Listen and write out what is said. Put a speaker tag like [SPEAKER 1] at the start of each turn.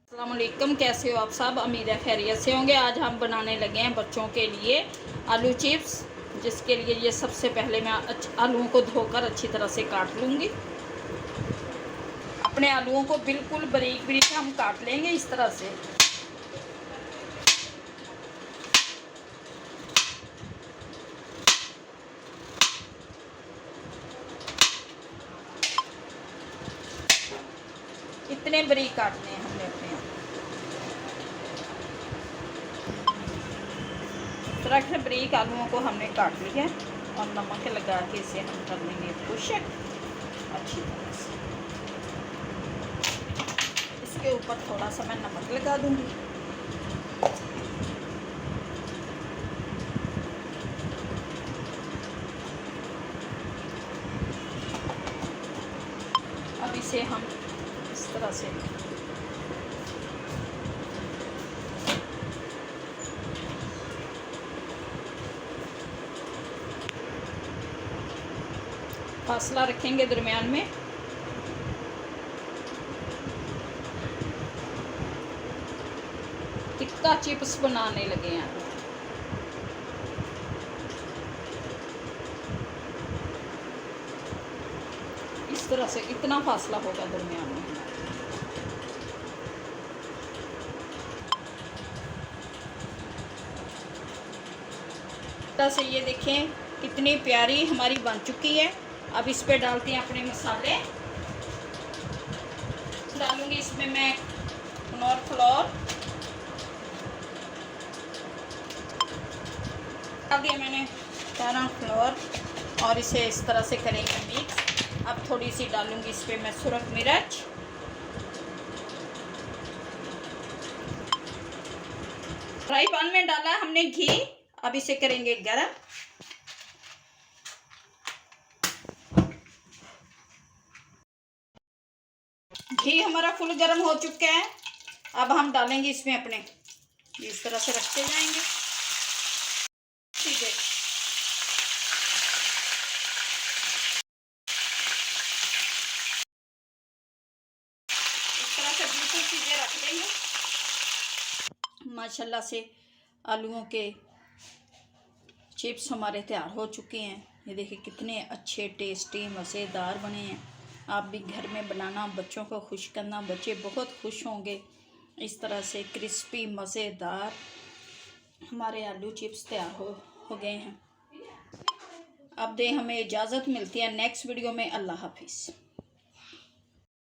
[SPEAKER 1] अस्सलामुअलैकुम, कैसे हो आप सब। उम्मीद है खैरियत से होंगे। आज हम बनाने लगे हैं बच्चों के लिए आलू चिप्स, जिसके लिए ये सबसे पहले मैं आलूओं को धोकर अच्छी तरह से काट लूँगी। अपने आलूओं को बिल्कुल बारीक बारीक हम काट लेंगे इस तरह से। इतने बारीक काटने हैं हमने अपने तरह से बारीक आलूओं को हमने काट लिया है और नमक लगा के इसे हम कर लेंगे खुश अच्छी तरह से। इसके ऊपर थोड़ा सा मैं नमक लगा दूंगी। अब इसे हम इस तरह से फासला रखेंगे दरमियान में। टिक्का चिप्स बनाने लगे हैं। इस तरह से इतना फासला होगा दरमियान में। तरह से ये देखें कितनी प्यारी हमारी बन चुकी है। अब इस पे डालते हैं अपने मसाले। डालूंगी इसमें मैं कॉर्न फ्लोर डाल दिया मैंने, कॉर्न फ्लोर, और इसे इस तरह से करेंगे मिक्स। अब थोड़ी सी डालूंगी इस पे मैं सुरख मिर्च, फ्राई पैन में डाला हमने घी। अब इसे करेंगे गरम। घी हमारा फुल गर्म हो चुका है। अब हम डालेंगे इसमें अपने, इस तरह से रखते जाएंगे। ठीक है, इस तरह से बिल्कुल चीज़ें रख देंगे। माशाल्लाह से आलूओं के चिप्स हमारे तैयार हो चुके हैं। ये देखिए कितने अच्छे टेस्टी मज़ेदार बने हैं। आप भी घर में बनाना, बच्चों को खुश करना, बच्चे बहुत खुश होंगे। इस तरह से क्रिस्पी मज़ेदार हमारे आलू चिप्स तैयार हो गए हैं। अब दे हमें इजाज़त, मिलती है नेक्स्ट वीडियो में। अल्लाह हाफिज़।